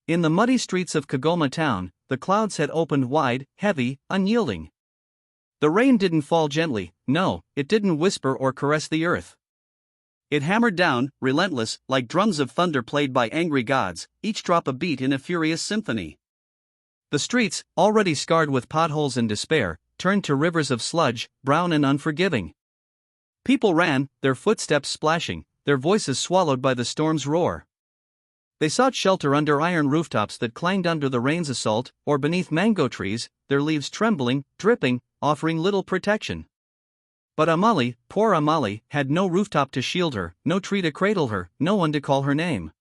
In the muddy streets of Kagoma Town, the clouds had opened wide, heavy, unyielding. The rain didn't fall gently, no, it didn't whisper or caress the earth. It hammered down, relentless, like drums of thunder played by angry gods, each drop a beat in a furious symphony. The streets, already scarred with potholes and despair, turned to rivers of sludge, brown and unforgiving. People ran, their footsteps splashing, their voices swallowed by the storm's roar. They sought shelter under iron rooftops that clanged under the rain's assault, or beneath mango trees, their leaves trembling, dripping, offering little protection. But Amali, poor Amali, had no rooftop to shield her, no tree to cradle her, no one to call her name.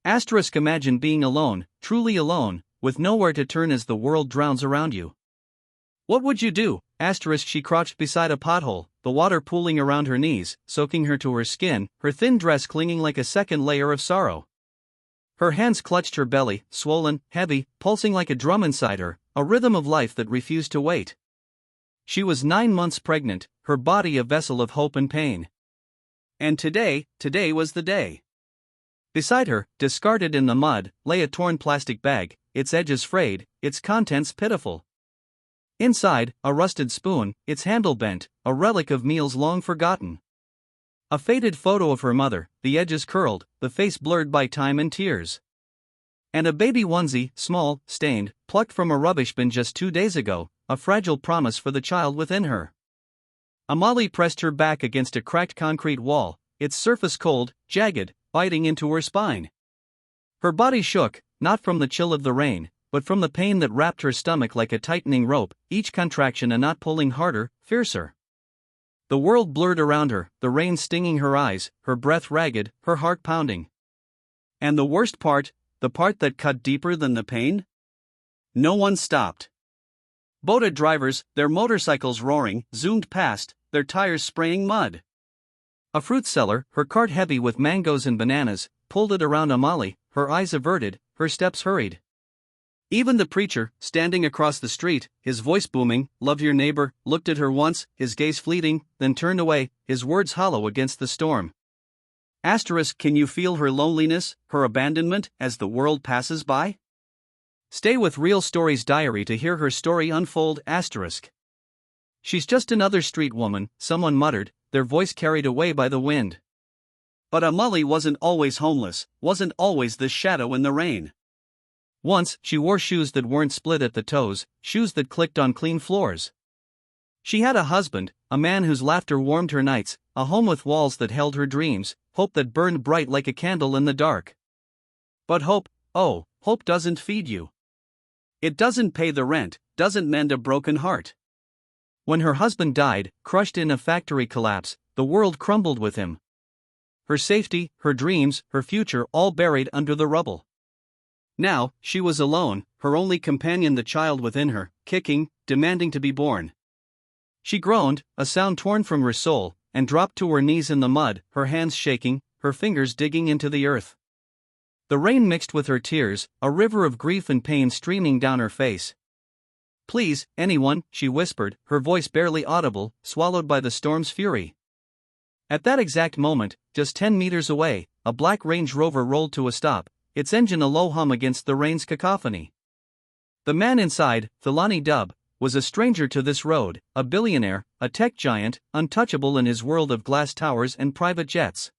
Imagine being alone, truly alone, with nowhere to turn as the world drowns around you. What would you do? She crouched beside a pothole, the water pooling around her knees, soaking her to her skin, her thin dress clinging like a second layer of sorrow. Her hands clutched her belly, swollen, heavy, pulsing like a drum inside her, a rhythm of life that refused to wait. She was 9 months pregnant, her body a vessel of hope and pain. And today was the day. Beside her, discarded in the mud, lay a torn plastic bag, its edges frayed, its contents pitiful. Inside, a rusted spoon, its handle bent, a relic of meals long forgotten. A faded photo of her mother, the edges curled, the face blurred by time and tears. And a baby onesie, small, stained, plucked from a rubbish bin just 2 days ago, a fragile promise for the child within her. Amali pressed her back against a cracked concrete wall, its surface cold, jagged, biting into her spine. Her body shook, not from the chill of the rain, but from the pain that wrapped her stomach like a tightening rope, each contraction a knot pulling harder, fiercer. The world blurred around her, the rain stinging her eyes, her breath ragged, her heart pounding. And the worst part, the part that cut deeper than the pain? No one stopped. Boda drivers, their motorcycles roaring, zoomed past, their tires spraying mud. A fruit seller, her cart heavy with mangoes and bananas, pulled it around Amali, her eyes averted, her steps hurried. Even the preacher, standing across the street, his voice booming, "Love your neighbor," looked at her once, his gaze fleeting, then turned away, his words hollow against the storm. Can you feel her loneliness, her abandonment, as the world passes by? Stay with Real Stories Diary to hear her story unfold. She's just another street woman, someone muttered, their voice carried away by the wind. But Amali wasn't always homeless, wasn't always the shadow in the rain. Once, she wore shoes that weren't split at the toes, shoes that clicked on clean floors. She had a husband, a man whose laughter warmed her nights, a home with walls that held her dreams, hope that burned bright like a candle in the dark. But hope doesn't feed you. It doesn't pay the rent, doesn't mend a broken heart. When her husband died, crushed in a factory collapse, the world crumbled with him. Her safety, her dreams, her future all buried under the rubble. Now, she was alone, her only companion the child within her, kicking, demanding to be born. She groaned, a sound torn from her soul, and dropped to her knees in the mud, her hands shaking, her fingers digging into the earth. The rain mixed with her tears, a river of grief and pain streaming down her face. "Please, anyone," she whispered, her voice barely audible, swallowed by the storm's fury. At that exact moment, just 10 meters away, a black Range Rover rolled to a stop, its engine a low hum against the rain's cacophony. The man inside, Thulani Dub, was a stranger to this road, a billionaire, a tech giant, untouchable in his world of glass towers and private jets.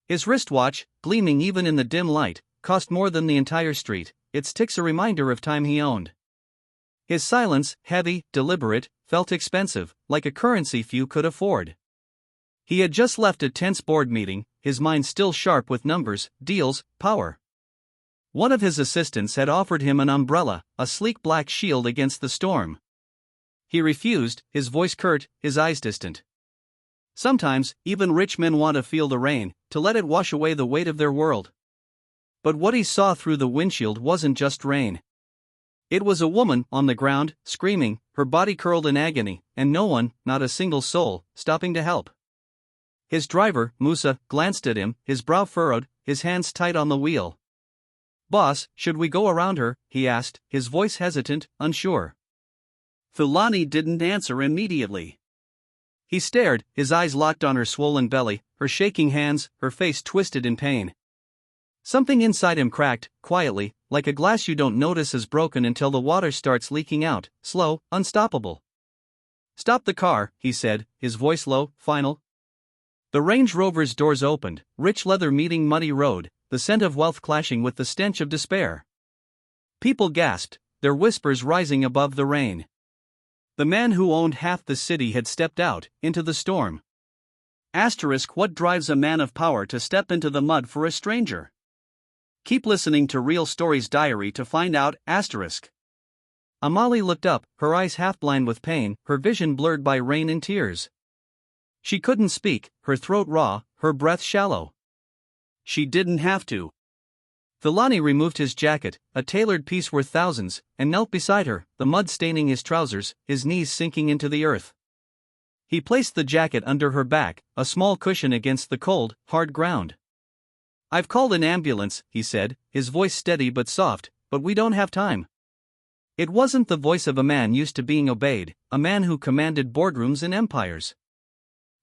His wristwatch, gleaming even in the dim light, cost more than the entire street, its ticks a reminder of time he owned. His silence, heavy, deliberate, felt expensive, like a currency few could afford. He had just left a tense board meeting, his mind still sharp with numbers, deals, power. One of his assistants had offered him an umbrella, a sleek black shield against the storm. He refused, his voice curt, his eyes distant. Sometimes, even rich men want to feel the rain, to let it wash away the weight of their world. But what he saw through the windshield wasn't just rain. It was a woman, on the ground, screaming, her body curled in agony, and no one, not a single soul, stopping to help. His driver, Musa, glanced at him, his brow furrowed, his hands tight on the wheel. "Boss, should we go around her?" he asked, his voice hesitant, unsure. Thulani didn't answer immediately. He stared, his eyes locked on her swollen belly, her shaking hands, her face twisted in pain. Something inside him cracked, quietly, like a glass you don't notice is broken until the water starts leaking out, slow, unstoppable. "Stop the car," he said, his voice low, final. The Range Rover's doors opened, rich leather meeting muddy road, the scent of wealth clashing with the stench of despair. People gasped, their whispers rising above the rain. The man who owned half the city had stepped out, into the storm. What drives a man of power to step into the mud for a stranger? Keep listening to Real Stories Diary to find out. Amali looked up, her eyes half-blind with pain, her vision blurred by rain and tears. She couldn't speak, her throat raw, her breath shallow. She didn't have to. Thilani removed his jacket, a tailored piece worth thousands, and knelt beside her, the mud staining his trousers, his knees sinking into the earth. He placed the jacket under her back, a small cushion against the cold, hard ground. "I've called an ambulance," he said, his voice steady but soft, "but we don't have time." It wasn't the voice of a man used to being obeyed, a man who commanded boardrooms and empires.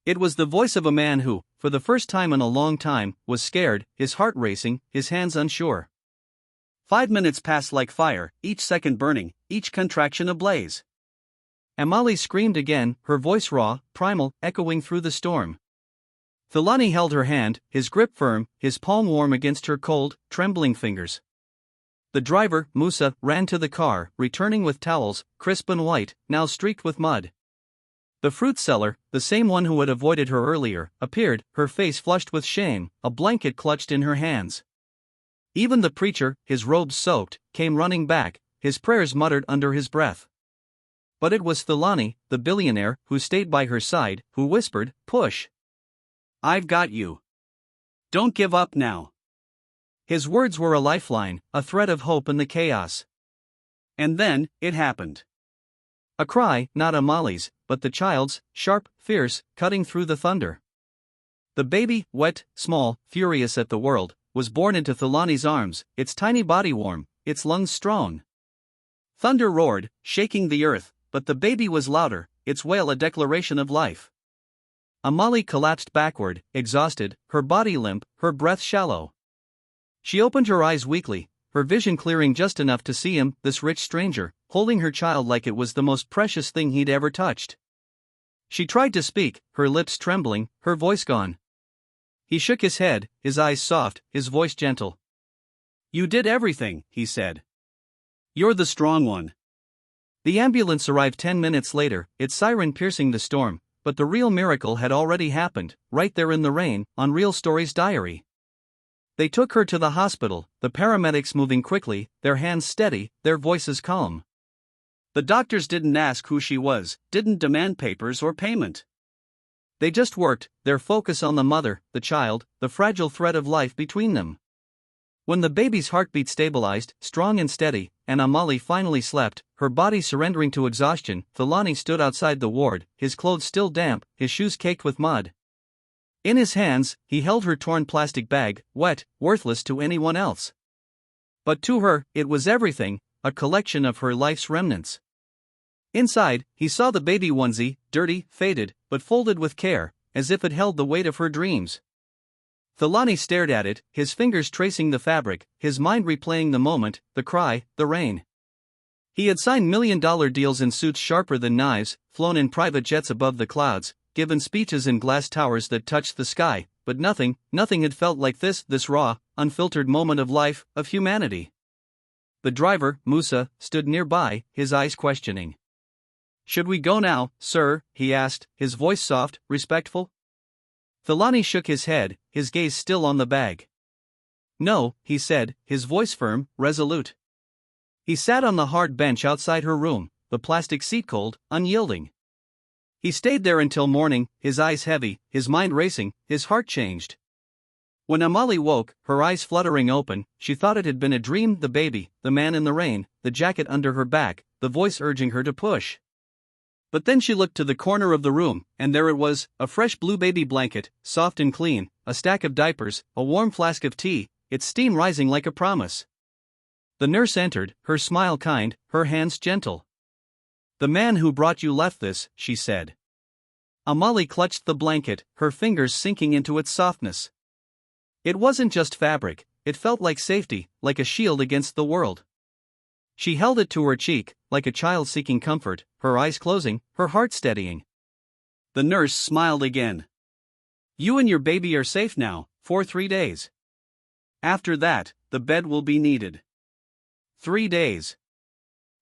It was the voice of a man who, for the first time in a long time, was scared, his heart racing, his hands unsure. 5 minutes passed like fire, each second burning, each contraction ablaze. Amali screamed again, her voice raw, primal, echoing through the storm. Thilani held her hand, his grip firm, his palm warm against her cold, trembling fingers. The driver, Musa, ran to the car, returning with towels, crisp and white, now streaked with mud. The fruit seller, the same one who had avoided her earlier, appeared, her face flushed with shame, a blanket clutched in her hands. Even the preacher, his robes soaked, came running back, his prayers muttered under his breath. But it was Thilani, the billionaire, who stayed by her side, who whispered, "Push. I've got you. Don't give up now." His words were a lifeline, a thread of hope in the chaos. And then, it happened. A cry, not Amali's, but the child's, sharp, fierce, cutting through the thunder. The baby, wet, small, furious at the world, was borne into Thilani's arms, its tiny body warm, its lungs strong. Thunder roared, shaking the earth, but the baby was louder, its wail a declaration of life. Amali collapsed backward, exhausted, her body limp, her breath shallow. She opened her eyes weakly, her vision clearing just enough to see him, this rich stranger, holding her child like it was the most precious thing he'd ever touched. She tried to speak, her lips trembling, her voice gone. He shook his head, his eyes soft, his voice gentle. "You did everything," he said. "You're the strong one." The ambulance arrived 10 minutes later, its siren piercing the storm, but the real miracle had already happened, right there in the rain, on Real Stories Diary. They took her to the hospital, the paramedics moving quickly, their hands steady, their voices calm. The doctors didn't ask who she was, didn't demand papers or payment. They just worked, their focus on the mother, the child, the fragile thread of life between them. When the baby's heartbeat stabilized, strong and steady, and Amali finally slept, her body surrendering to exhaustion, Thilani stood outside the ward, his clothes still damp, his shoes caked with mud. In his hands, he held her torn plastic bag, wet, worthless to anyone else. But to her, it was everything, a collection of her life's remnants. Inside, he saw the baby onesie, dirty, faded, but folded with care, as if it held the weight of her dreams. Thilani stared at it, his fingers tracing the fabric, his mind replaying the moment, the cry, the rain. He had signed million-dollar deals in suits sharper than knives, flown in private jets above the clouds, given speeches in glass towers that touched the sky, but nothing had felt like this raw, unfiltered moment of life, of humanity. The driver, Musa, stood nearby, his eyes questioning. "Should we go now, sir?" he asked, his voice soft, respectful. Thilani shook his head, his gaze still on the bag. "No," he said, his voice firm, resolute. He sat on the hard bench outside her room, the plastic seat cold, unyielding. He stayed there until morning, his eyes heavy, his mind racing, his heart changed. When Amali woke, her eyes fluttering open, she thought it had been a dream, the baby, the man in the rain, the jacket under her back, the voice urging her to push. But then she looked to the corner of the room, and there it was, a fresh blue baby blanket, soft and clean, a stack of diapers, a warm flask of tea, its steam rising like a promise. The nurse entered, her smile kind, her hands gentle. "The man who brought you left this," she said. Amali clutched the blanket, her fingers sinking into its softness. It wasn't just fabric, it felt like safety, like a shield against the world. She held it to her cheek, like a child seeking comfort, her eyes closing, her heart steadying. The nurse smiled again. You and your baby are safe now, for 3 days. After that, the bed will be needed. 3 days.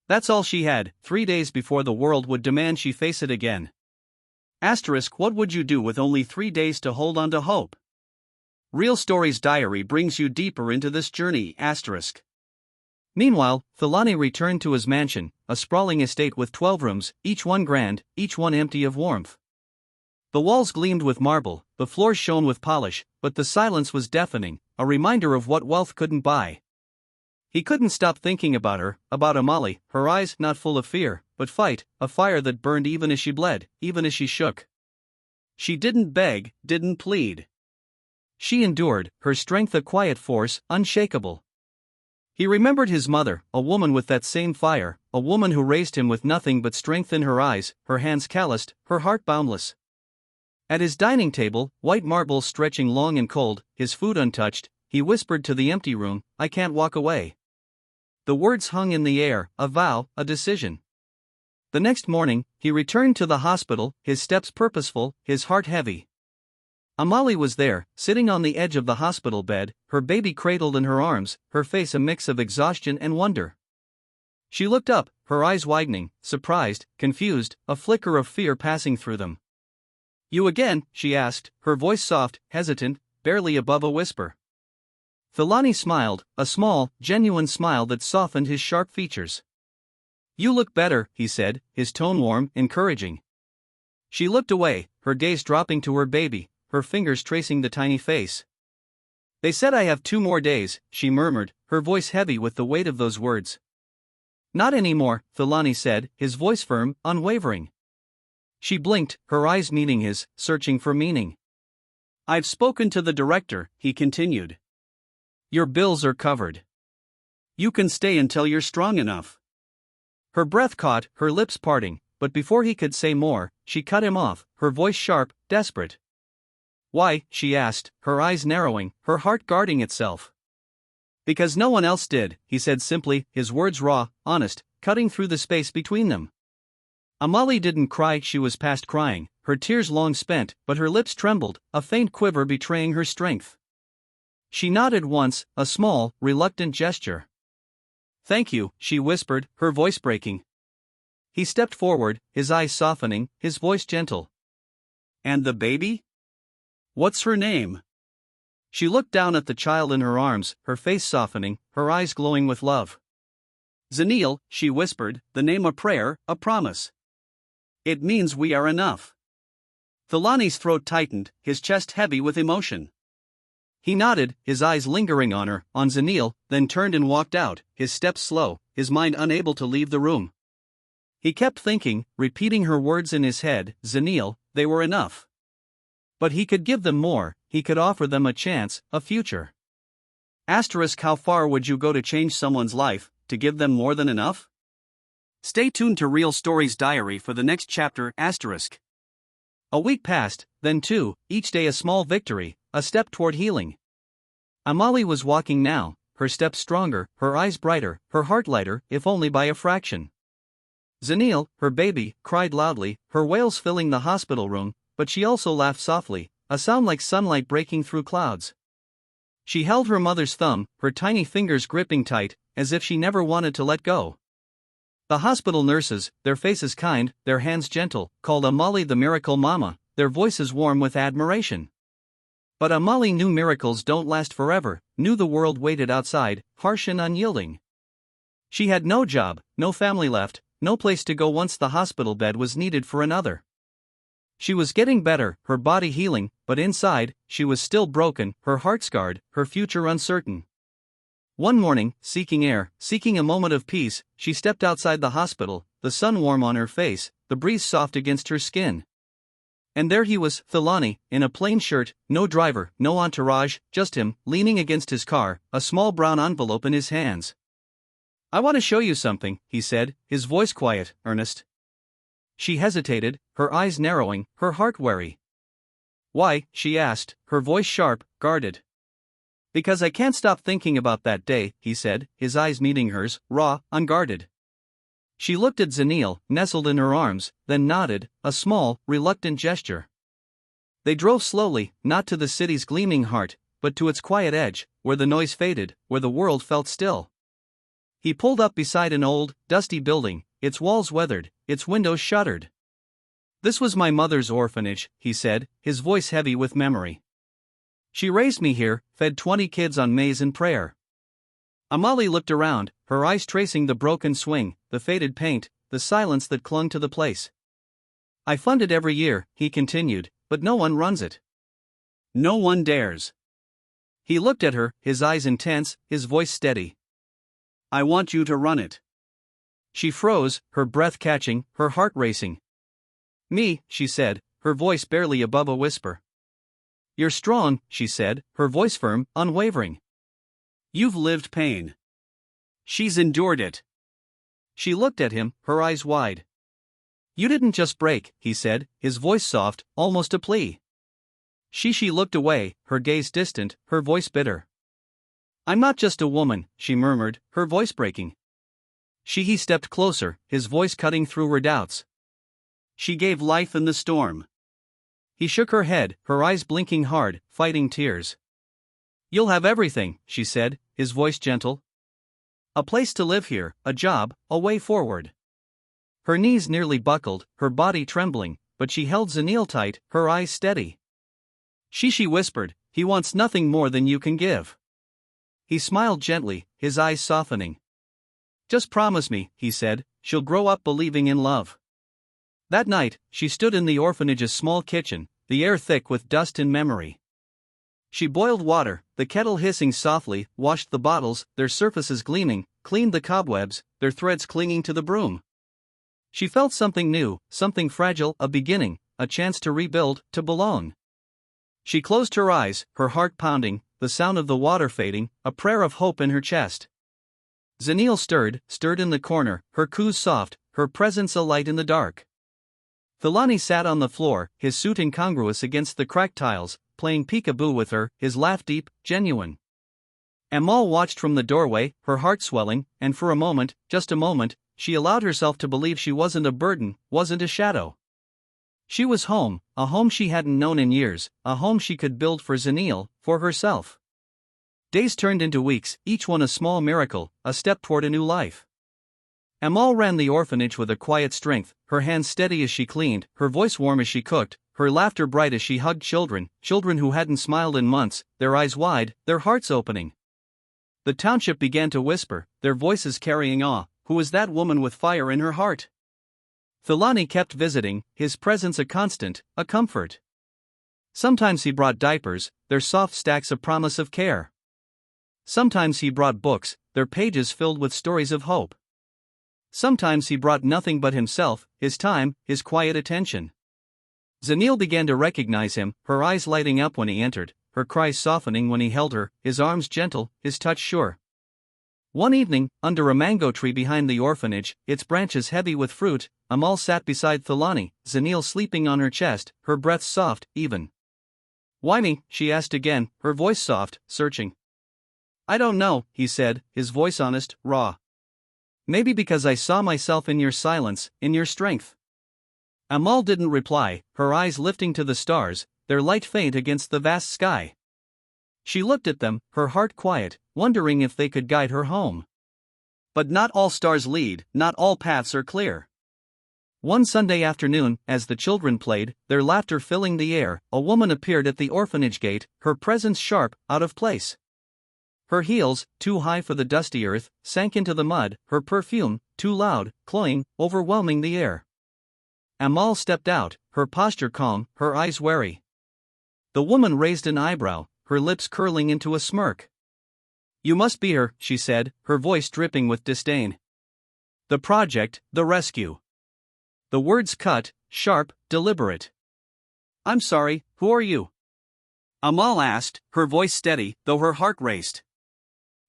That's all she had, 3 days before the world would demand she face it again. What would you do with only 3 days to hold on to hope? Real Stories Diary brings you deeper into this journey. Meanwhile, Thilani returned to his mansion, a sprawling estate with 12 rooms, each one grand, each one empty of warmth. The walls gleamed with marble, the floors shone with polish, but the silence was deafening, a reminder of what wealth couldn't buy. He couldn't stop thinking about her, about Amali, her eyes not full of fear, but fight, a fire that burned even as she bled, even as she shook. She didn't beg, didn't plead. She endured, her strength a quiet force, unshakable. He remembered his mother, a woman with that same fire, a woman who raised him with nothing but strength in her eyes, her hands calloused, her heart boundless. At his dining table, white marble stretching long and cold, his food untouched, he whispered to the empty room, "I can't walk away." The words hung in the air, a vow, a decision. The next morning, he returned to the hospital, his steps purposeful, his heart heavy. Amali was there, sitting on the edge of the hospital bed, her baby cradled in her arms, her face a mix of exhaustion and wonder. She looked up, her eyes widening, surprised, confused, a flicker of fear passing through them. "You again?" she asked, her voice soft, hesitant, barely above a whisper. Thilani smiled, a small, genuine smile that softened his sharp features. "You look better," he said, his tone warm, encouraging. She looked away, her gaze dropping to her baby, her fingers tracing the tiny face. "They said I have 2 more days," she murmured, her voice heavy with the weight of those words. "Not anymore," Thilani said, his voice firm, unwavering. She blinked, her eyes meeting his, searching for meaning. "I've spoken to the director," he continued. "Your bills are covered. You can stay until you're strong enough." Her breath caught, her lips parting, but before he could say more, she cut him off, her voice sharp, desperate. "Why?" she asked, her eyes narrowing, her heart guarding itself. "Because no one else did," he said simply, his words raw, honest, cutting through the space between them. Amali didn't cry, she was past crying, her tears long spent, but her lips trembled, a faint quiver betraying her strength. She nodded once, a small, reluctant gesture. "Thank you," she whispered, her voice breaking. He stepped forward, his eyes softening, his voice gentle. "And the baby? What's her name?" She looked down at the child in her arms, her face softening, her eyes glowing with love. "Zanil," she whispered, the name a prayer, a promise. "It means we are enough." Thilani's throat tightened, his chest heavy with emotion. He nodded, his eyes lingering on her, on Zanil, then turned and walked out, his steps slow, his mind unable to leave the room. He kept thinking, repeating her words in his head, Zanil, they were enough. But he could give them more, he could offer them a chance, a future. How far would you go to change someone's life, to give them more than enough? Stay tuned to Real Stories Diary for the next chapter. A week passed, then 2, each day a small victory, a step toward healing. Amali was walking now, her steps stronger, her eyes brighter, her heart lighter, if only by a fraction. Zanil, her baby, cried loudly, her wails filling the hospital room, but she also laughed softly, a sound like sunlight breaking through clouds. She held her mother's thumb, her tiny fingers gripping tight, as if she never wanted to let go. The hospital nurses, their faces kind, their hands gentle, called Amali the miracle mama, their voices warm with admiration. But Amali knew miracles don't last forever, knew the world waited outside, harsh and unyielding. She had no job, no family left, no place to go once the hospital bed was needed for another. She was getting better, her body healing, but inside, she was still broken, her heart scarred, her future uncertain. One morning, seeking air, seeking a moment of peace, she stepped outside the hospital, the sun warm on her face, the breeze soft against her skin. And there he was, Thilani, in a plain shirt, no driver, no entourage, just him, leaning against his car, a small brown envelope in his hands. "I want to show you something," he said, his voice quiet, earnest. She hesitated, her eyes narrowing, her heart wary. "Why?" she asked, her voice sharp, guarded. Because I can't stop thinking about that day, he said, his eyes meeting hers, raw, unguarded. She looked at Zanil, nestled in her arms, then nodded, a small, reluctant gesture. They drove slowly, not to the city's gleaming heart, but to its quiet edge, where the noise faded, where the world felt still. He pulled up beside an old, dusty building, its walls weathered, its windows shuttered. This was my mother's orphanage, he said, his voice heavy with memory. She raised me here, fed 20 kids on maize and prayer. Amali looked around, her eyes tracing the broken swing, the faded paint, the silence that clung to the place. I fund it every year, he continued, but no one runs it. No one dares. He looked at her, his eyes intense, his voice steady. I want you to run it. She froze, her breath catching, her heart racing. Me, she said, her voice barely above a whisper. You're strong, she said, her voice firm, unwavering. You've lived pain. She's endured it. She looked at him, her eyes wide. You didn't just break, he said, his voice soft, almost a plea. She looked away, her gaze distant, her voice bitter. I'm not just a woman, she murmured, her voice breaking. He stepped closer, his voice cutting through her doubts. She gave life in the storm. He shook her head, her eyes blinking hard, fighting tears. You'll have everything, she said, his voice gentle. A place to live here, a job, a way forward. Her knees nearly buckled, her body trembling, but she held Zanil tight, her eyes steady. She whispered, he wants nothing more than you can give. He smiled gently, his eyes softening. Just promise me, he said, she'll grow up believing in love. That night, she stood in the orphanage's small kitchen, the air thick with dust and memory. She boiled water, the kettle hissing softly, washed the bottles, their surfaces gleaming, cleaned the cobwebs, their threads clinging to the broom. She felt something new, something fragile, a beginning, a chance to rebuild, to belong. She closed her eyes, her heart pounding, the sound of the water fading, a prayer of hope in her chest. Zanil stirred in the corner, her coos soft, her presence a light in the dark. Thilani sat on the floor, his suit incongruous against the cracked tiles, playing peekaboo with her, his laugh deep, genuine. Amal watched from the doorway, her heart swelling, and for a moment, just a moment, she allowed herself to believe she wasn't a burden, wasn't a shadow. She was home, a home she hadn't known in years, a home she could build for Zanil, for herself. Days turned into weeks, each one a small miracle, a step toward a new life. Amal ran the orphanage with a quiet strength, her hands steady as she cleaned, her voice warm as she cooked, her laughter bright as she hugged children who hadn't smiled in months, their eyes wide, their hearts opening. The township began to whisper, their voices carrying awe, who is that woman with fire in her heart? Thilani kept visiting, his presence a constant, a comfort. Sometimes he brought diapers, their soft stacks a promise of care. Sometimes he brought books, their pages filled with stories of hope. Sometimes he brought nothing but himself, his time, his quiet attention. Zanil began to recognize him, her eyes lighting up when he entered, her cries softening when he held her, his arms gentle, his touch sure. One evening, under a mango tree behind the orphanage, its branches heavy with fruit, Amal sat beside Thilani, Zanil sleeping on her chest, her breath soft, even. Why me? She asked again, her voice soft, searching. I don't know, he said, his voice honest, raw. Maybe because I saw myself in your silence, in your strength. Amal didn't reply, her eyes lifting to the stars, their light faint against the vast sky. She looked at them, her heart quiet, wondering if they could guide her home. But not all stars lead, not all paths are clear. One Sunday afternoon, as the children played, their laughter filling the air, a woman appeared at the orphanage gate, her presence sharp, out of place. Her heels, too high for the dusty earth, sank into the mud, her perfume, too loud, cloying, overwhelming the air. Amal stepped out, her posture calm, her eyes wary. The woman raised an eyebrow, her lips curling into a smirk. You must be her, she said, her voice dripping with disdain. The project, the rescue. The words cut, sharp, deliberate. I'm sorry, who are you? Amal asked, her voice steady, though her heart raced.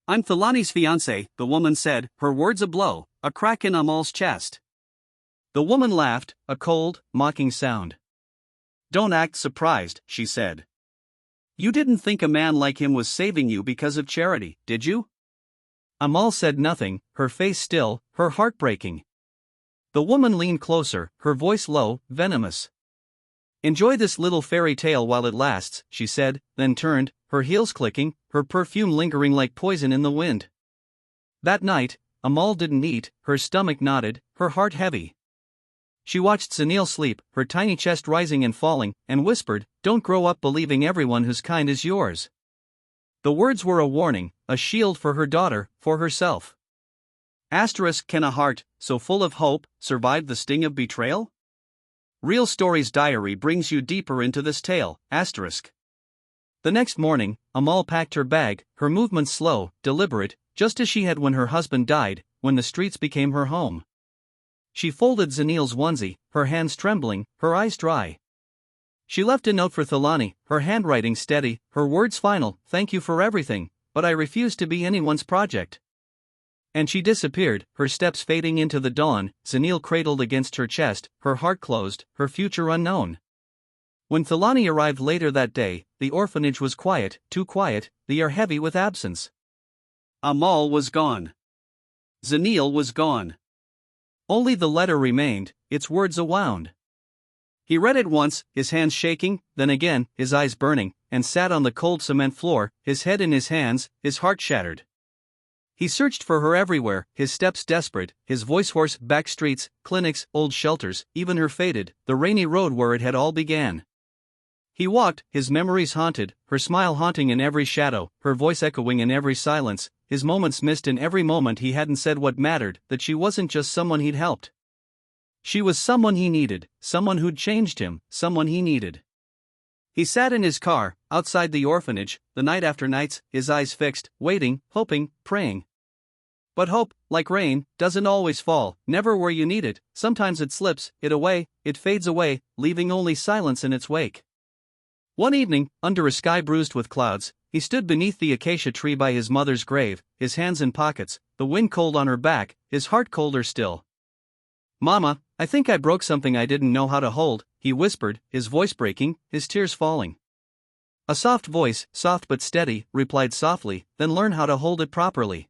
I'm Thilani's fiancé, the woman said, her words a blow, a crack in Amal's chest. The woman laughed, a cold, mocking sound. Don't act surprised, she said. You didn't think a man like him was saving you because of charity, did you? Amal said nothing, her face still, her heart breaking. The woman leaned closer, her voice low, venomous. Enjoy this little fairy tale while it lasts, she said, then turned, her heels clicking, her perfume lingering like poison in the wind. That night, Amal didn't eat, her stomach knotted, her heart heavy. She watched Sunil sleep, her tiny chest rising and falling, and whispered, "Don't grow up believing everyone who's kind is yours." The words were a warning, a shield for her daughter, for herself. Can a heart, so full of hope, survive the sting of betrayal? Real Stories Diary brings you deeper into this tale. The next morning, Amal packed her bag, her movements slow, deliberate, just as she had when her husband died, when the streets became her home. She folded Zanil's onesie, her hands trembling, her eyes dry. She left a note for Thalani, her handwriting steady, her words final, "Thank you for everything, but I refuse to be anyone's project." And she disappeared, her steps fading into the dawn, Zanil cradled against her chest, her heart closed, her future unknown. When Thalani arrived later that day, the orphanage was quiet, too quiet, the air heavy with absence. Amal was gone. Zanil was gone. Only the letter remained, its words a wound. He read it once, his hands shaking, then again, his eyes burning, and sat on the cold cement floor, his head in his hands, his heart shattered. He searched for her everywhere, his steps desperate, his voice hoarse, back streets, clinics, old shelters, even her faded, the rainy road where it had all began. He walked, his memories haunted, her smile haunting in every shadow, her voice echoing in every silence, his moments missed in every moment he hadn't said what mattered, that she wasn't just someone he'd helped. She was someone he needed, someone who'd changed him, someone he needed. He sat in his car, outside the orphanage, the night after nights, his eyes fixed, waiting, hoping, praying. But hope, like rain, doesn't always fall, never where you need it, sometimes it slips, it fades away, leaving only silence in its wake. One evening, under a sky bruised with clouds, he stood beneath the acacia tree by his mother's grave, his hands in pockets, the wind cold on her back, his heart colder still. "Mama, I think I broke something I didn't know how to hold," he whispered, his voice breaking, his tears falling. A soft voice, soft but steady, replied softly, "Then learn how to hold it properly."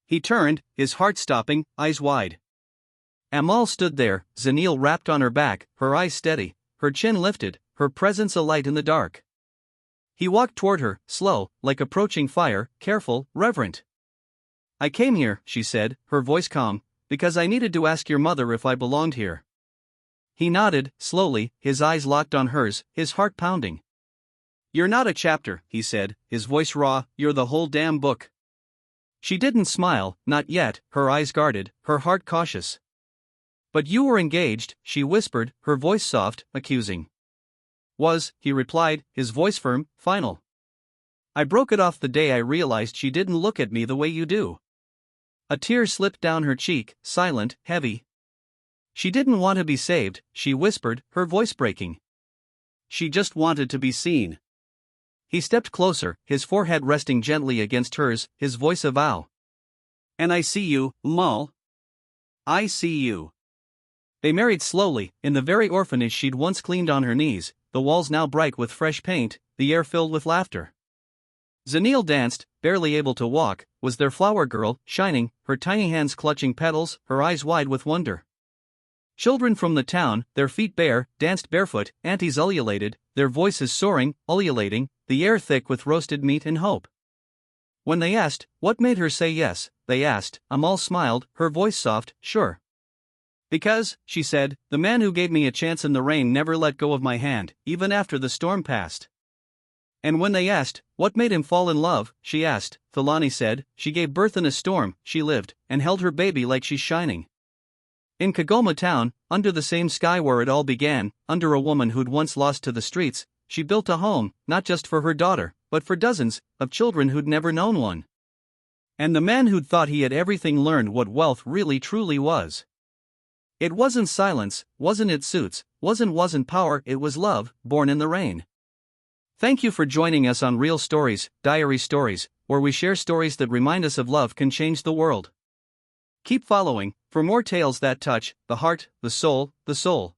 He turned, his heart stopping, eyes wide. Amal stood there, Zanil wrapped on her back, her eyes steady, her chin lifted, her presence a light in the dark. He walked toward her, slow, like approaching fire, careful, reverent. "I came here," she said, her voice calm, "because I needed to ask your mother if I belonged here." He nodded, slowly, his eyes locked on hers, his heart pounding. "You're not a chapter," he said, his voice raw, "you're the whole damn book." She didn't smile, not yet, her eyes guarded, her heart cautious. "But you were engaged," she whispered, her voice soft, accusing. "Was," he replied, his voice firm, final. "I broke it off the day I realized she didn't look at me the way you do." A tear slipped down her cheek, silent, heavy. She didn't want to be saved, she whispered, her voice breaking. She just wanted to be seen. He stepped closer, his forehead resting gently against hers, his voice a vow. "And I see you, Mal. I see you." They married slowly, in the very orphanage she'd once cleaned on her knees, the walls now bright with fresh paint, the air filled with laughter. Zanil danced, barely able to walk, was their flower girl, shining, her tiny hands clutching petals, her eyes wide with wonder. Children from the town, their feet bare, danced barefoot, aunties ululated, their voices soaring, ululating, the air thick with roasted meat and hope. When they asked, what made her say yes, they asked, Amal smiled, her voice soft, sure. "Because," she said, "the man who gave me a chance in the rain never let go of my hand, even after the storm passed." And when they asked, what made him fall in love, she asked, Thalani said, "She gave birth in a storm, she lived, and held her baby like she's shining." In Kagoma Town, under the same sky where it all began, under a woman who'd once lost to the streets, she built a home, not just for her daughter, but for dozens of children who'd never known one. And the man who'd thought he had everything learned what wealth really truly was. It wasn't silence, wasn't it suits, wasn't power, it was love, born in the rain. Thank you for joining us on Real Stories, Diary Stories, where we share stories that remind us of love can change the world. Keep following for more tales that touch the heart, the soul, the soul.